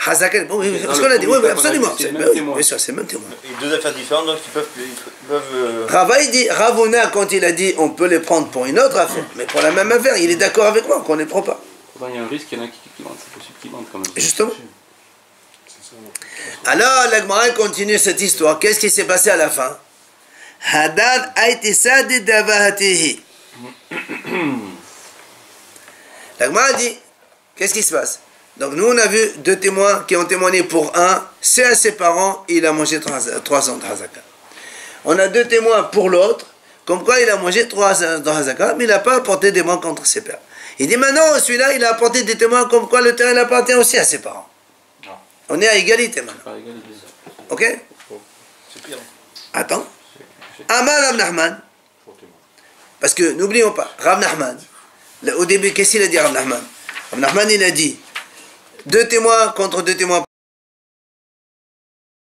Hazaka, bon, oui, ce qu'on a dit, oui, absolument. Bien sûr, c'est le même témoin. Et deux affaires différentes, donc ils peuvent Rava, il dit, Ravuna, quand il a dit on peut les prendre pour une autre affaire, mais pour la même affaire, il est d'accord avec moi qu'on ne les prend pas. Il y a un risque qu'il y en a qui mentent, c'est possible qu'ils mentent quand même. Justement. Alors, la Gemara continue cette histoire. Qu'est-ce qui s'est passé à la fin? Hadad aïtisa de davahatehi. La Gemara dit, qu'est-ce qui se passe? Donc nous on a vu deux témoins qui ont témoigné pour un, c'est à ses parents, il a mangé 300 de Hazaka. On a deux témoins pour l'autre, comme quoi il a mangé 300 de Hazaka, mais il n'a pas apporté des témoins contre ses pères. Il dit maintenant, celui-là, il a apporté des témoins comme quoi le terrain appartient aussi à ses parents. Non. On est à égalité maintenant. Pas égalité. Ok? C'est pire. Attends. Amal Rav Nachman. Parce que n'oublions pas, Rav Nachman, au début, qu'est-ce qu'il a dit Rav Nachman? Rav Nachman, il a dit deux témoins contre deux témoins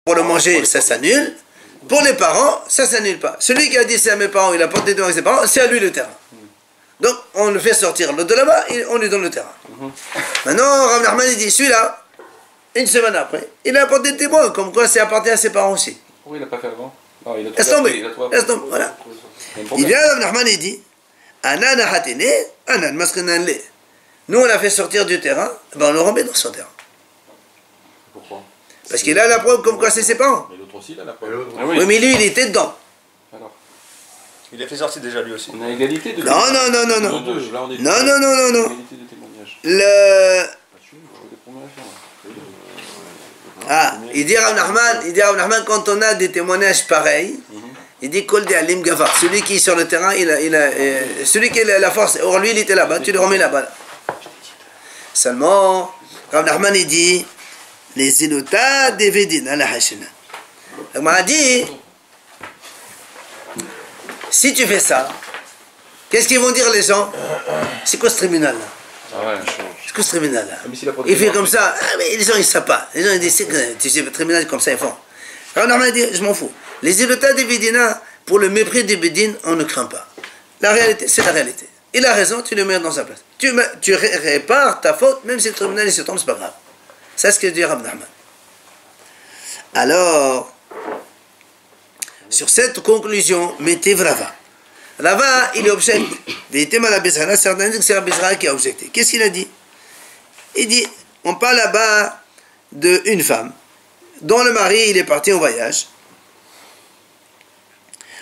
pour le manger, ça s'annule. Pour les parents, ça s'annule pas. Celui qui a dit c'est à mes parents, il a porté des témoins avec ses parents, c'est à lui le terrain. Donc, on le fait sortir l'autre de là-bas et on lui donne le terrain. Maintenant, Rav Nachman, il dit celui-là, une semaine après, il a apporté des témoins, comme quoi c'est appartient à ses parents aussi. Pourquoi il n'a pas fait avant? Non, il a Laisse tomber, laisse tomber, voilà. Il vient, Rav Nachman, il dit Anan ahatene, anan maskrinan le. Nous, on l'a fait sortir du terrain, ben on le remet dans son terrain. Pourquoi? Parce qu'il a la preuve comme quoi c'est ses parents. Mais l'autre aussi, il a la preuve. Et l'autre Ah Oui, mais lui, il était dedans. Alors, Il a fait sortir déjà lui aussi. on a égalité de Non, non, non, non, non. Deux, là, on est Non, non, non, non, non. égalité de témoignage. Ah, il dit Rav Nachman, quand on a des témoignages pareils, il dit Kol de Alim Gavar. Celui qui est sur le terrain, celui qui a la force, or lui il était là-bas, tu le remets là-bas. Seulement, Rav Nachman il dit les ilota devedin à la hachina. Il m'a dit si tu fais ça, qu'est-ce qu'ils vont dire les gens? C'est quoi ce tribunal là? Ah ouais, C'est quoi ce tribunal là? mais s'il a pas de Il fait témoin, comme ça, ah, mais les gens ils savent pas. Les gens ils disent, tu sais, le tribunal comme ça ils font. Alors normalement il dit, je m'en fous. Les ilota des Bédina, pour le mépris des Bédines, on ne craint pas. La réalité, c'est la réalité. Il a raison, tu le mets dans sa place. Tu répares ta faute, même si le tribunal il se trompe, c'est pas grave. C'est ce que dit Rav Nachman. Alors, sur cette conclusion, mettez Rava. Rava, il est objecté. Certains disent que c'est Rabbi Israël qui a objecté. Qu'est-ce qu'il a dit? Il dit, on parle là-bas d'une femme dont le mari il est parti en voyage.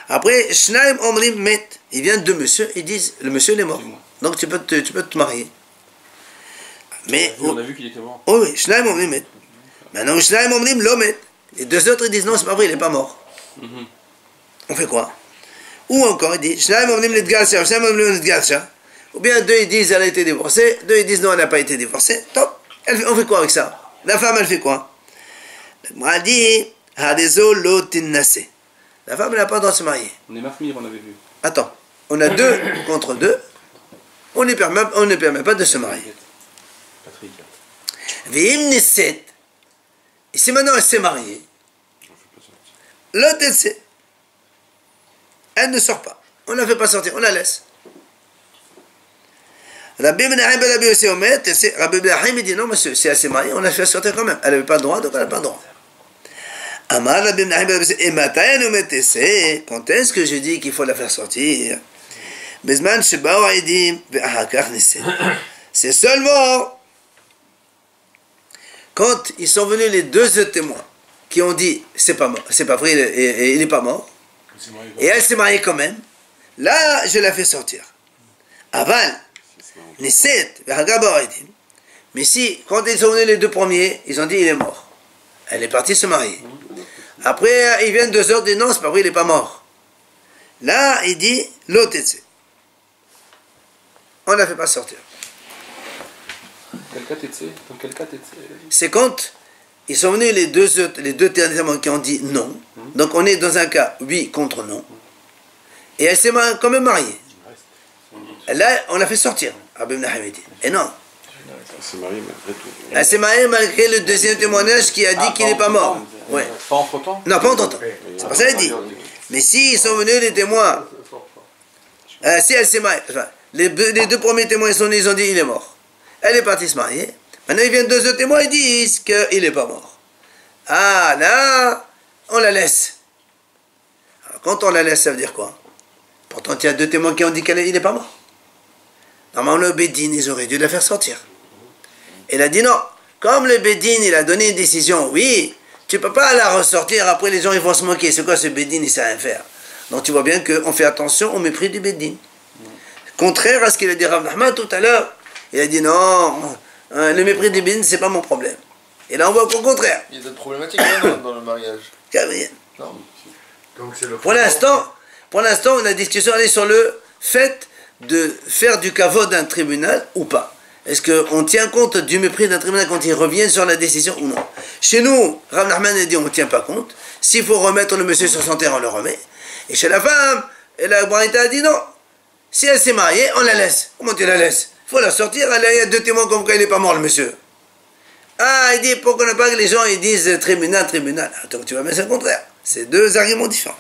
Après, Shnaim Omrim met, il vient deux messieurs, ils disent, le monsieur il est mort. Donc tu peux te marier. Mais, on a vu qu'il était mort. oh oui, Shnaim Omrim met. Maintenant, Shnaim Omrim lo met. Les deux autres ils disent, non, c'est pas vrai, il n'est pas mort. On fait quoi? Ou encore, il dit, Shnaim Omrim Lidgarsha, Shnaim Omrim Lidgarsha. Ou bien deux ils disent, elle a été divorcée, deux ils disent, non, elle n'a pas été divorcée. Top. On fait quoi avec ça? La femme, elle fait quoi? La dit, Hadezo lo tinnase. La femme n'a pas le droit de se marier. On est marmire, on avait vu. Attends, on a deux contre deux. On ne permet pas de se marier. Patrick. Vim Nisset. Et si maintenant elle s'est mariée, l'autre elle sait. Elle ne sort pas. On ne la fait pas sortir, on la laisse. Rabbi Menachem ben Rabbi Yossi Omer, Rabbi Menachem il dit non monsieur, si elle s'est mariée, on la fait sortir quand même. Elle n'avait pas le droit, donc elle n'a pas le droit. Amar Rabbi Menachem ben Rabbi Yossi, et matin nous mettez, quand est-ce que je dis qu'il faut la faire sortir? Bezman Shebao Aidim, ve'ahakach Nisset. C'est seulement quand ils sont venus les deux témoins qui ont dit c'est pas mort, c'est pas vrai, il n'est pas mort, et elle s'est mariée quand même, là je la fais sortir. Aval, Nisset, mais si quand ils sont venus les deux premiers, ils ont dit il est mort, elle est partie se marier. Après ils viennent 2 heures, disent non c'est pas vrai, il n'est pas mort. Là il dit l'autre on ne la fait pas sortir. Dans quel cas t'étais? C'est quand ils sont venus les deux témoins qui ont dit non. Donc on est dans un cas oui contre non. Et elle s'est quand même mariée. Là, on l'a fait sortir. Et non. Elle s'est mariée malgré tout. Elle s'est mariée malgré le deuxième témoignage qui a dit qu'il n'est pas mort. Ouais. Pas entre temps? Non, pas en temps. C'est pas ça qu'elle dit. Mais si ils sont venus les témoins, si elle s'est mariée, enfin, les deux premiers témoins ils sont venus, ils ont dit il est mort. Elle est partie se marier. Maintenant, ils viennent 2 autres témoins, ils disent qu'il n'est pas mort. Ah, là, on la laisse. Alors, quand on la laisse, ça veut dire quoi? Pourtant, il y a 2 témoins qui ont dit qu'il n'est pas mort. Normalement, le Bédine, ils auraient dû la faire sortir. Elle a dit non. Comme le Bédine, il a donné une décision, oui, tu ne peux pas la ressortir, après les gens ils vont se moquer. C'est quoi ce Bédine, il sait rien faire. Donc, tu vois bien qu'on fait attention au mépris du Bédine. Contraire à ce qu'il a dit Rav Nachman tout à l'heure. Il a dit non, Le mépris des bénines, c'est pas mon problème. Et là, on voit qu'au contraire. Il y a d'autres problématiques hein, dans le mariage. Non. Donc c'est le Pour l'instant, la discussion elle est sur le fait de faire du kavod d'un tribunal ou pas. Est-ce qu'on tient compte du mépris d'un tribunal quand il revient sur la décision ou non? Chez nous, Rav Nachman a dit on ne tient pas compte. S'il faut remettre le monsieur sur son terrain, on le remet. Et chez la femme, et la Braïta a dit non. Si elle s'est mariée, on la laisse. Comment tu la laisses? Il faut la sortir, il y a 2 témoins comme quoi il n'est pas mort le monsieur. Ah, il dit pourquoi ne pas que les gens ils disent tribunal. Donc tu vas mettre le contraire. C'est 2 arguments différents.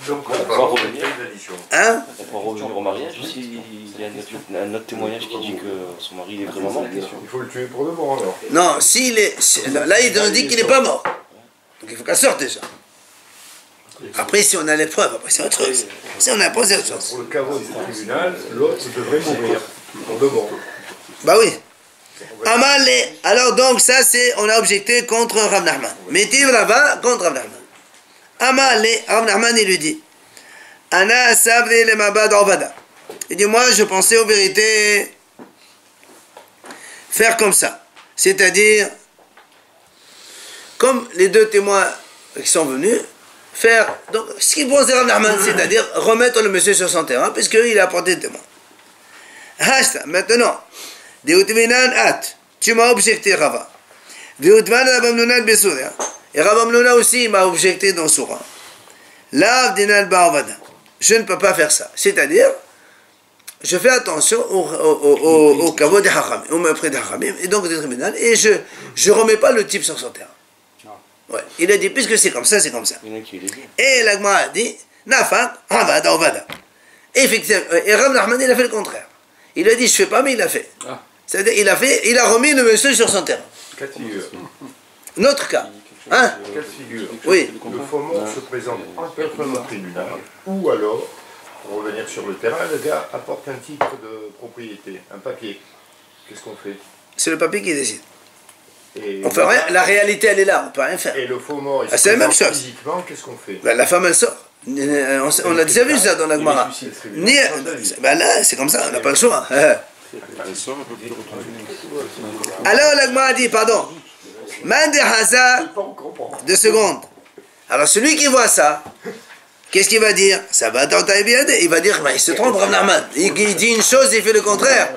Donc on va va revenir. revenir l'addition. Hein? On va revenir au mariage s'il y a un autre témoignage qui dit que son mari il est vraiment mort. Il faut le tuer pour de bon alors. Non, s'il est. Là, il nous dit qu'il n'est pas mort. Donc il faut qu'elle sorte déjà. Après, si on a les preuves, après c'est autre chose. Si on a posé autre chose. Pour le caveau du tribunal, l'autre devrait mourir. Pour de bon. Bah oui. Amal, alors donc ça c'est, on a objecté contre Rav Nachman. Métiv là-bas contre Rav Nachman. Amal, Rav Nachman il lui dit, Ana sabri le mabad ovada. Il dit moi je pensais aux vérités faire comme ça. C'est-à-dire, comme les 2 témoins qui sont venus, faire donc ce qu'il pensait Rav Nachman, c'est-à-dire remettre le monsieur sur son terrain, puisqu'il a apporté des témoins. Hasta, maintenant. Tu m'as objecté, Rava. Et Rav Amnuna aussi m'a objecté dans Soura. Je ne peux pas faire ça. C'est-à-dire, je fais attention au kavod des hachamim, au mépris des hachamim, et donc des tribunaux, et je ne remets pas le type sur son terrain. Ouais. Il a dit, puisque c'est comme ça, c'est comme ça. Et l'Agma a dit, Nafak, Havada, Ovada. Effectivement, et Rav Nachman, il a fait le contraire. Il a dit, je ne fais pas, mais il a fait. C'est-à-dire, il a remis le monsieur sur son terrain. Cas de figure. Notre cas. Hein? Cas de figure. Oui. Le faux mort se présente en personne au tribunal, ou alors, pour revenir sur le terrain, le gars apporte un titre de propriété, un papier. Qu'est-ce qu'on fait? C'est le papier qui décide. Et On fait rien. La réalité, elle est là. On ne peut rien faire. Et le faux mort, il se C'est la même présente chose. physiquement, qu'est-ce qu'on fait? Ben, la femme, elle sort. On a déjà vu ça dans la Gemara. Ben là, c'est comme ça. On n'a pas le choix. Alors la Gemara dit, pardon. Man de Haza, 2 secondes. Alors celui qui voit ça, qu'est-ce qu'il va dire? Ça va dans ta biade. Il va dire, il se trompe, Rav Nachman. Il dit une chose, il fait le contraire.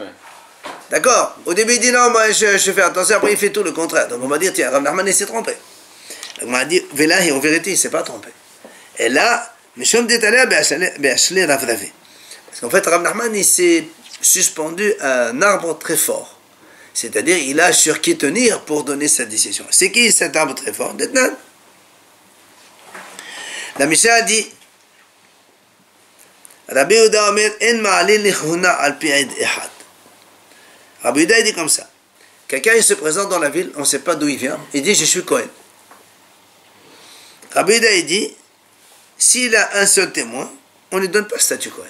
D'accord? Au début, il dit non, moi je fais attention, après il fait tout le contraire. Donc on va dire, tiens, Rav Nachman, il s'est trompé. On va dire, Vélahi, en vérité, il ne s'est pas trompé. Et là, Mishom Détalé, Be'ashle Rav Ravé. Parce qu'en fait, Rav Nachman, il s'est suspendu à un arbre très fort. C'est-à-dire, il a sur qui tenir pour donner sa décision. C'est qui cet arbre très fort? Detnan. La Mishnah dit, Rabbi Yehuda Omer, En ma'alin lichuna al pi ed ehad. Rabbi Yehuda, il dit comme ça. Quelqu'un, il se présente dans la ville, on ne sait pas d'où il vient, il dit, je suis Cohen. Rabbi Yehuda, il dit, s'il a un seul témoin, on ne lui donne pas le statut Cohen.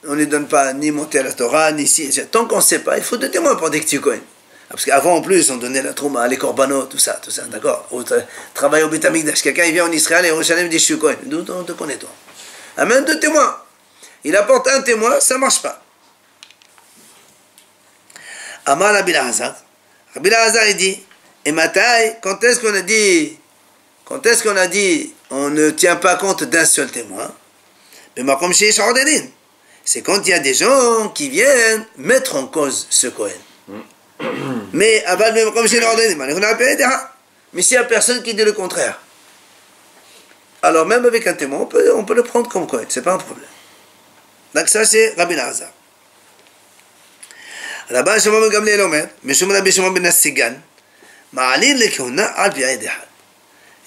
On ne lui donne pas ni monter à la Torah, ni si. Tant qu'on ne sait pas, il faut 2 témoins pour dire que tu es Cohen. Parce qu'avant, en plus, on donnait la trouma, les korbanot, tout ça, d'accord? Travail au Beit Hamikdash. Quelqu'un, il vient en Israël et Yerushalayim dit, je suis Cohen. D'où on te connaît, toi? Amène 2 témoins. Il apporte un témoin, ça ne marche pas. Amar Rabbi Elazar. Rabbi Elazar, il dit, et Matai, quand est-ce qu'on a dit, on ne tient pas compte d'un seul témoin? Mais Makom Sheish Ordedin. C'est quand il y a des gens qui viennent mettre en cause ce Cohen. Mais s'il n'y a personne qui dit le contraire, alors même avec un témoin, on peut le prendre comme Cohen, c'est pas un problème. Donc ça c'est Rabbi Elazar. Rabban Shimon ben Gamliel Omer, Mishum Rabbi Shimon ben Nassigan, Ma'alin lekehuna al bi'ed ehad.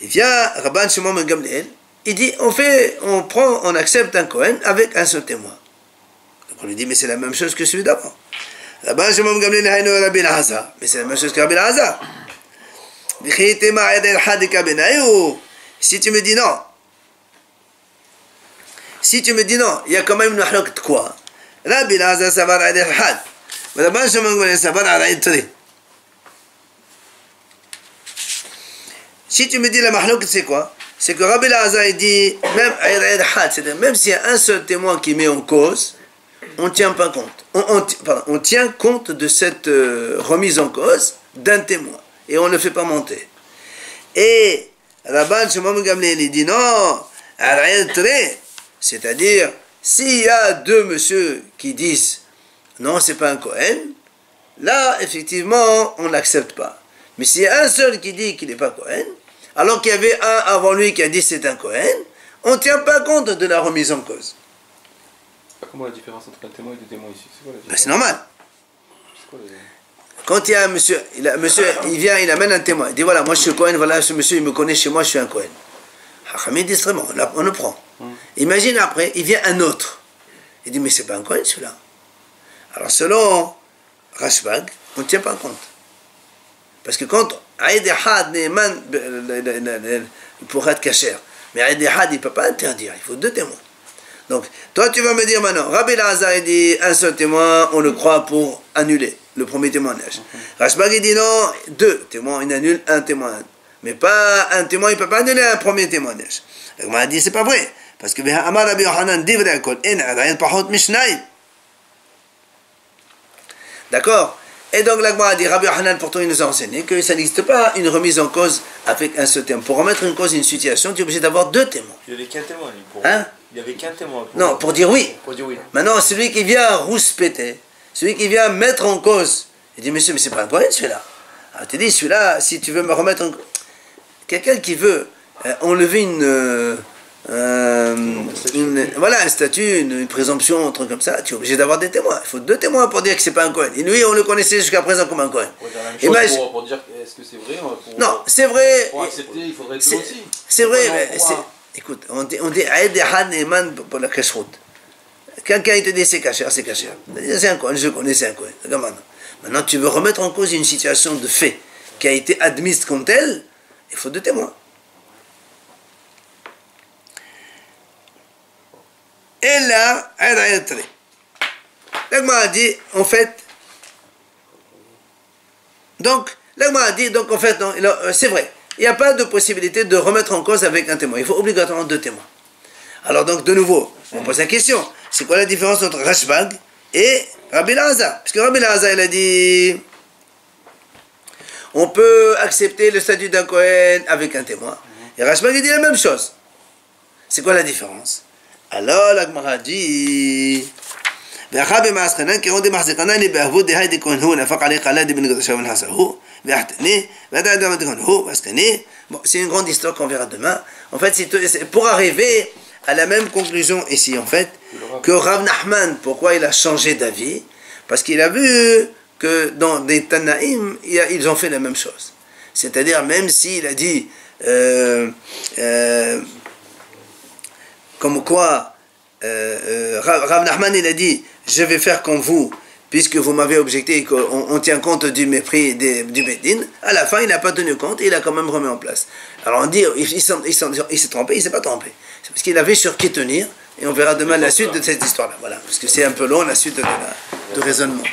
Il vient Rabban Shimon ben Gamliel, il dit on accepte un Cohen avec un seul témoin. Donc on lui dit mais c'est la même chose que celui d'avant. Rabban Shimon ben Gamliel hayno Rabbi Elazar, mais c'est la même chose que Rabbi Elazar. Si tu me dis non, il y a quand même une mahlok de quoi? Rabbi Elazar savar ad al-had, mais Rabban Shimon ben Gamliel savar ad al-tri. Si tu me dis la mahlok c'est quoi? C'est que Rabbi Elazar il dit même c'est-à-dire même s'il y a un seul témoin qui met en cause, on tient pas compte. On tient compte de cette remise en cause d'un témoin. Et on ne le fait pas monter. Et Rabban Shimon Gamliel, il dit non, c'est-à-dire, s'il y a deux messieurs qui disent non, c'est pas un Kohen, là, effectivement, on n'accepte pas. Mais s'il y a un seul qui dit qu'il n'est pas Kohen, alors qu'il y avait un avant lui qui a dit c'est un Kohen, on ne tient pas compte de la remise en cause. Comment la différence entre un témoin et deux témoins ici? C'est quoi la différence? Ben, c'est normal. C'est quoi Quand il y a un monsieur, il vient, il amène un témoin, il dit voilà, moi je suis Kohen, voilà, ce monsieur il me connaît chez moi, je suis un Kohen. Hachamim dit très bon, on le prend. Imagine après, il vient un autre. Il dit mais c'est pas un Kohen celui-là. Alors selon Rashbag, on ne tient pas compte. Parce que quand Aïd Ehad Ne'eman pour être kasher, mais Aïd Ehad il ne peut pas interdire, il faut deux témoins. Donc, toi tu vas me dire maintenant, Rabbi Elazar il dit un seul témoin, on le croit pour annuler le premier témoignage. Rashbag il dit non, deux témoins, il annule un témoin. Mais pas un témoin, il ne peut pas annuler un premier témoignage. Donc, on a dit c'est pas vrai. Parce que Amar Rabbi Yochanan dit vrai, d'accord? Et donc l'Agma a dit, Rabbi Yochanan pourtant il nous a enseigné que ça n'existe pas une remise en cause avec un seul témoin. Pour remettre en cause une situation, tu es obligé d'avoir deux témoins. Il n'y avait qu'un témoin, lui, pour... Hein? Il n'y avait qu'un témoin. Non, pour dire oui. Pour dire oui. Maintenant, celui qui vient rouspéter, celui qui vient mettre en cause, il dit, monsieur, mais c'est pas un Kohen celui-là. Alors tu dis, celui-là, si tu veux me remettre en cause, quelqu'un qui veut enlever voilà, un statut, une présomption, un truc comme ça, tu es obligé d'avoir des témoins. Il faut deux témoins pour dire que c'est pas un Kohen. Et lui, on le connaissait jusqu'à présent comme un Kohen. Pour dire est-ce que c'est vrai non, c'est vrai. Pour accepter, il faudrait deux aussi. C'est vrai, mais écoute, on dit Aïd Ehad Ne'eman pour la kashrut. Quelqu'un il te dit c'est kasher, c'est kasher. C'est un Kohen, je connais, c'est un Kohen. Maintenant, tu veux remettre en cause une situation de fait qui a été admise comme telle, il faut deux témoins. Et là, l'Agma a dit, en fait, donc, l'Agma a dit, donc en fait, c'est vrai, il n'y a pas de possibilité de remettre en cause avec un témoin, il faut obligatoirement deux témoins. Alors donc, de nouveau, on pose la question, c'est quoi la différence entre Rashbag et Rabbi Elazar? Parce que Rabbi Elazar, il a dit, on peut accepter le statut d'un Kohen avec un témoin, et Rashbag, il dit la même chose. C'est quoi la différence? Alors la Gemara dit ואחר במעסקנן כרון דמחזקנן לבעבוד דהי דכהן הוא נפק עלי חלה דבן גדשה ונחסה הוא והחתני ואתה יודע מה דכהן הוא והזקני. Bon, c'est une grande histoire qu'on verra demain. En fait, c'est pour arriver à la même conclusion ici, en fait, que Rav Nachman, pourquoi il a changé d'avis? Parce qu'il a vu que dans des Tanaïm, ils ont fait la même chose. C'est-à-dire, même s'il a dit comme quoi Rav Nachman il a dit je vais faire comme vous puisque vous m'avez objecté et qu'on tient compte du mépris du Bédine. À la fin il n'a pas tenu compte et il a quand même remis en place. Alors on dit il s'est trompé, il ne s'est pas trompé, c'est parce qu'il avait sur qui tenir et on verra demain la suite de cette histoire là, voilà, parce que c'est un peu long la suite de raisonnement.